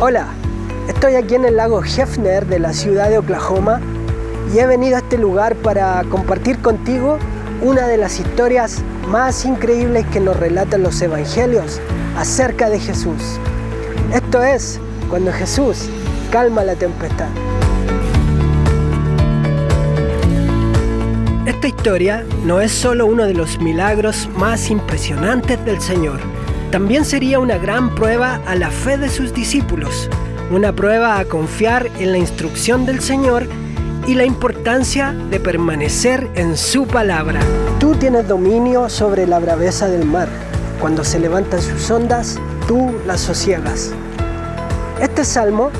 Hola, estoy aquí en el lago Hefner de la ciudad de Oklahoma y he venido a este lugar para compartir contigo una de las historias más increíbles que nos relatan los evangelios acerca de Jesús. Esto es cuando Jesús calma la tempestad. Esta historia no es solo uno de los milagros más impresionantes del Señor. También sería una gran prueba a la fe de sus discípulos, una prueba a confiar en la instrucción del Señor y la importancia de permanecer en su palabra. Tú tienes dominio sobre la braveza del mar. Cuando se levantan sus ondas, tú las sosiegas. Este salmo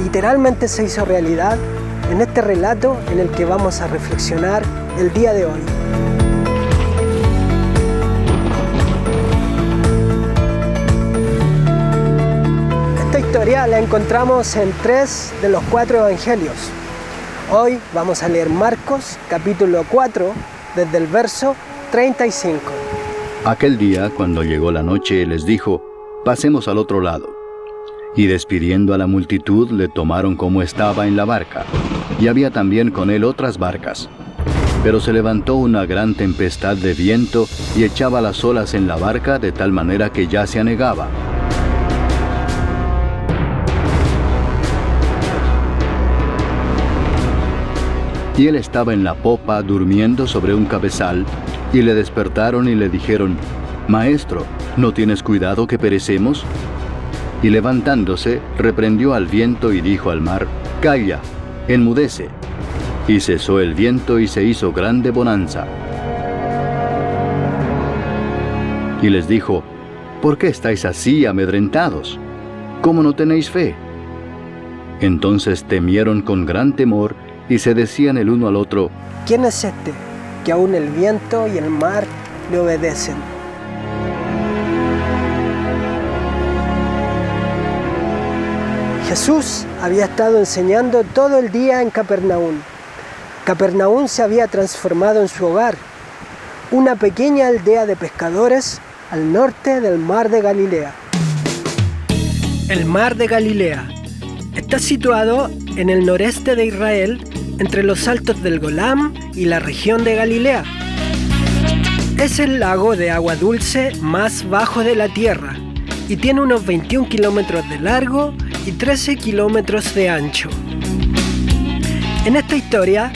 literalmente se hizo realidad en este relato en el que vamos a reflexionar el día de hoy. Esta historia la encontramos en 3 de los 4 evangelios. Hoy vamos a leer Marcos, capítulo 4, desde el verso 35. Aquel día, cuando llegó la noche, les dijo: «Pasemos al otro lado». Y despidiendo a la multitud, le tomaron como estaba en la barca, y había también con él otras barcas. Pero se levantó una gran tempestad de viento y echaba las olas en la barca de tal manera que ya se anegaba. Y él estaba en la popa durmiendo sobre un cabezal, y le despertaron y le dijeron: «Maestro, ¿no tienes cuidado que perecemos?». Y levantándose, reprendió al viento y dijo al mar: «Calla, enmudece». Y cesó el viento y se hizo grande bonanza. Y les dijo: «¿Por qué estáis así amedrentados? ¿Cómo no tenéis fe?». Entonces temieron con gran temor y se decían el uno al otro: ¿Quién es este, que aún el viento y el mar le obedecen? Jesús había estado enseñando todo el día en Capernaum. Capernaum se había transformado en su hogar, una pequeña aldea de pescadores al norte del Mar de Galilea. El Mar de Galilea está situado en el noreste de Israel, entre los altos del Golán y la región de Galilea. Es el lago de agua dulce más bajo de la tierra y tiene unos 21 kilómetros de largo y 13 kilómetros de ancho. En esta historia,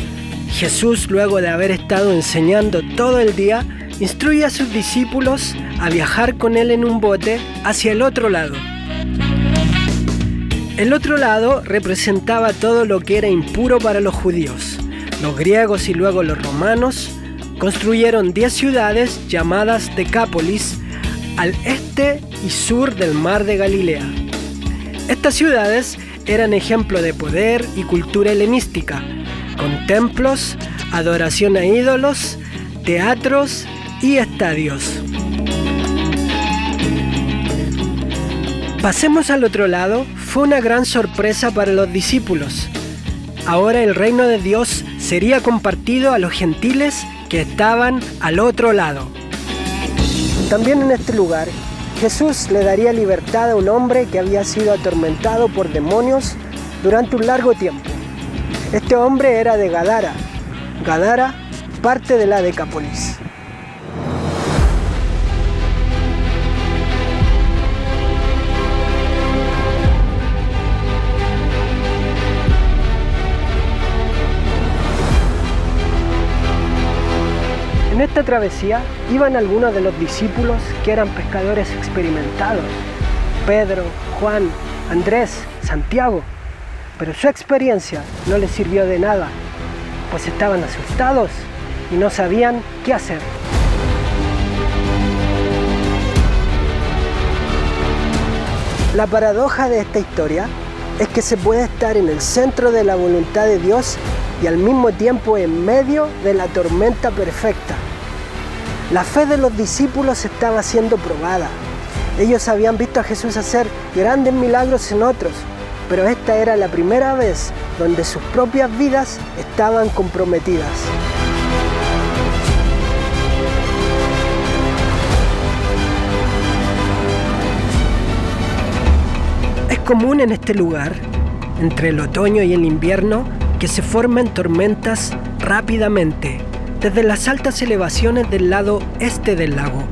Jesús, luego de haber estado enseñando todo el día, instruye a sus discípulos a viajar con él en un bote hacia el otro lado. El otro lado representaba todo lo que era impuro para los judíos. Los griegos y luego los romanos construyeron 10 ciudades llamadas Decápolis al este y sur del Mar de Galilea. Estas ciudades eran ejemplo de poder y cultura helenística, con templos, adoración a ídolos, teatros y estadios. Pasemos al otro lado. Fue una gran sorpresa para los discípulos. Ahora el reino de Dios sería compartido a los gentiles que estaban al otro lado. También en este lugar, Jesús le daría libertad a un hombre que había sido atormentado por demonios durante un largo tiempo. Este hombre era de Gadara. Gadara, parte de la Decápolis. En esta travesía iban algunos de los discípulos que eran pescadores experimentados: Pedro, Juan, Andrés, Santiago. Pero su experiencia no les sirvió de nada, pues estaban asustados y no sabían qué hacer. La paradoja de esta historia es que se puede estar en el centro de la voluntad de Dios y al mismo tiempo en medio de la tormenta perfecta. La fe de los discípulos estaba siendo probada. Ellos habían visto a Jesús hacer grandes milagros en otros, pero esta era la primera vez donde sus propias vidas estaban comprometidas. común en este lugar, entre el otoño y el invierno, que se formen tormentas rápidamente desde las altas elevaciones del lado este del lago.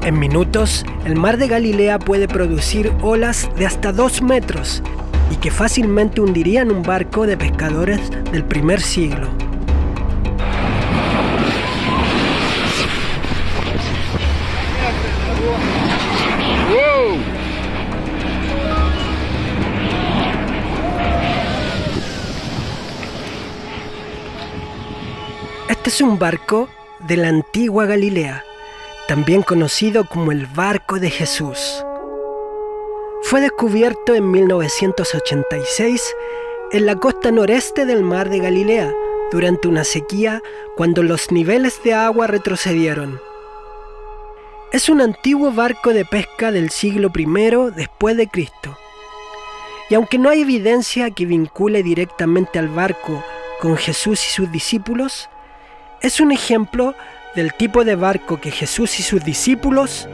En minutos, el mar de Galilea puede producir olas de hasta 2 metros y que fácilmente hundirían un barco de pescadores del primer siglo. Este es un barco de la antigua Galilea, también conocido como el barco de Jesús. Fue descubierto en 1986 en la costa noreste del mar de Galilea durante una sequía cuando los niveles de agua retrocedieron. Es un antiguo barco de pesca del siglo I después de Cristo. Y aunque no hay evidencia que vincule directamente al barco con Jesús y sus discípulos, es un ejemplo del tipo de barco que Jesús y sus discípulos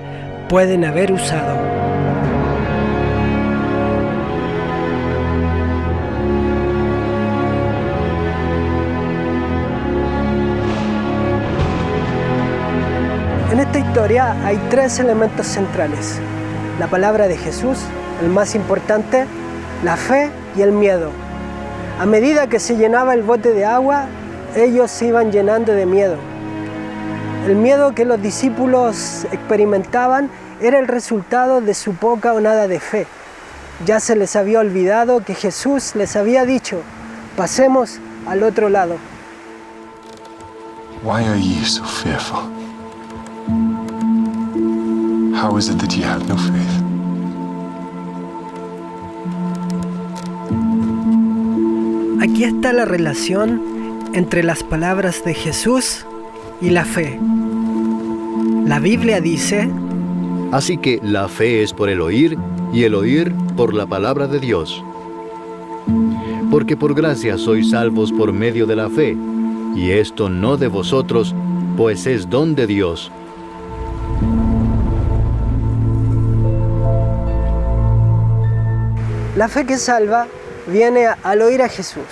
pueden haber usado. En esta historia hay 3 elementos centrales: la palabra de Jesús, el más importante, la fe y el miedo. A medida que se llenaba el bote de agua, ellos se iban llenando de miedo. El miedo que los discípulos experimentaban era el resultado de su poca o nada de fe. Ya se les había olvidado que Jesús les había dicho: pasemos al otro lado. Why are ye so fearful? How is it that ye have no faith? Aquí está la relación entre las palabras de Jesús y la fe. La Biblia dice: Así que la fe es por el oír, y el oír por la palabra de Dios. Porque por gracia sois salvos por medio de la fe, y esto no de vosotros, pues es don de Dios. La fe que salva viene al oír a Jesús.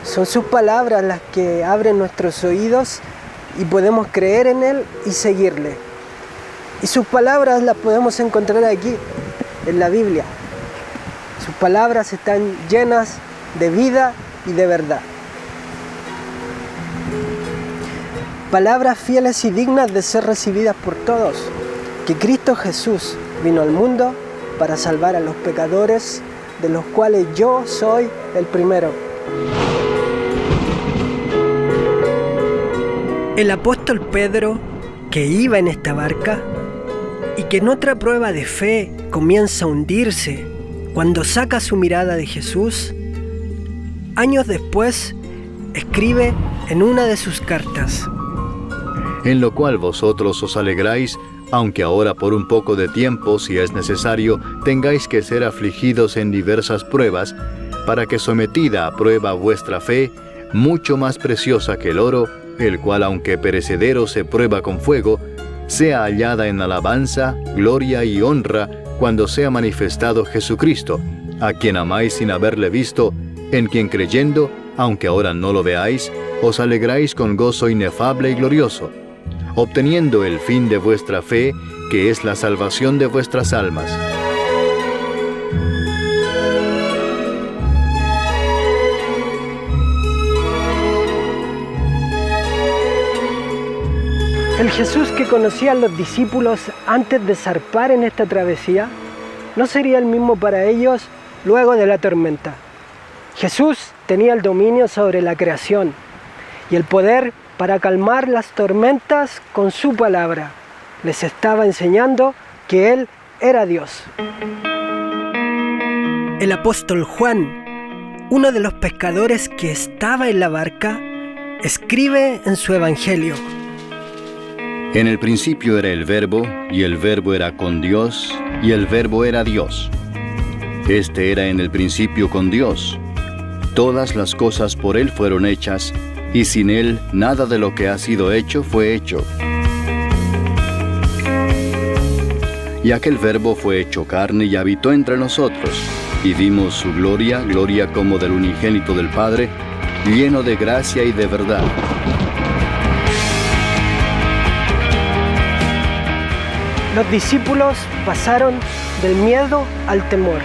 Son sus palabras las que abren nuestros oídos y podemos creer en Él y seguirle. Y sus palabras las podemos encontrar aquí, en la Biblia. Sus palabras están llenas de vida y de verdad. Palabras fieles y dignas de ser recibidas por todos, que Cristo Jesús vino al mundo para salvar a los pecadores, de los cuales yo soy el primero. El apóstol Pedro, que iba en esta barca y que en otra prueba de fe comienza a hundirse cuando saca su mirada de Jesús, años después escribe en una de sus cartas: En lo cual vosotros os alegráis, aunque ahora por un poco de tiempo, si es necesario, tengáis que ser afligidos en diversas pruebas, para que sometida a prueba vuestra fe, mucho más preciosa que el oro, el cual aunque perecedero se prueba con fuego, sea hallada en alabanza, gloria y honra cuando sea manifestado Jesucristo, a quien amáis sin haberle visto, en quien creyendo, aunque ahora no lo veáis, os alegráis con gozo inefable y glorioso, obteniendo el fin de vuestra fe, que es la salvación de vuestras almas. El Jesús que conocían los discípulos antes de zarpar en esta travesía no sería el mismo para ellos luego de la tormenta. Jesús tenía el dominio sobre la creación y el poder para calmar las tormentas con su palabra. Les estaba enseñando que Él era Dios. El apóstol Juan, uno de los pescadores que estaba en la barca, escribe en su evangelio: En el principio era el Verbo, y el Verbo era con Dios, y el Verbo era Dios. Este era en el principio con Dios. Todas las cosas por Él fueron hechas, y sin Él nada de lo que ha sido hecho fue hecho. Y aquel Verbo fue hecho carne y habitó entre nosotros, y vimos su gloria, gloria como del unigénito del Padre, lleno de gracia y de verdad. Los discípulos pasaron del miedo al temor.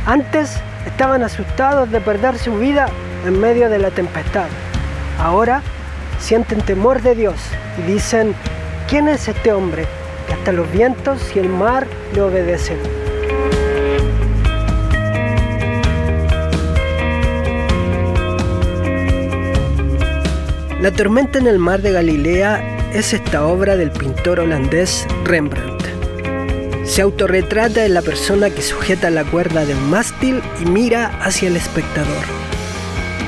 Antes estaban asustados de perder su vida en medio de la tempestad. Ahora sienten temor de Dios y dicen: ¿quién es este hombre que hasta los vientos y el mar le obedecen? La tormenta en el mar de Galilea es esta obra del pintor holandés Rembrandt. Se autorretrata en la persona que sujeta la cuerda del mástil y mira hacia el espectador.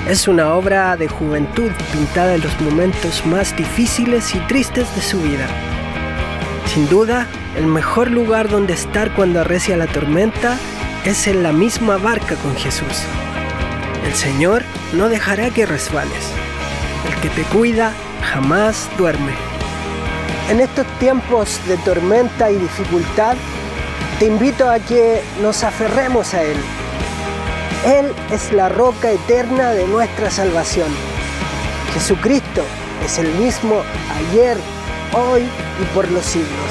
Es una obra de juventud pintada en los momentos más difíciles y tristes de su vida. Sin duda, el mejor lugar donde estar cuando arrecia la tormenta es en la misma barca con Jesús. El Señor no dejará que resbales. El que te cuida jamás duerme. En estos tiempos de tormenta y dificultad, te invito a que nos aferremos a Él. Él es la roca eterna de nuestra salvación. Jesucristo es el mismo ayer, hoy y por los siglos.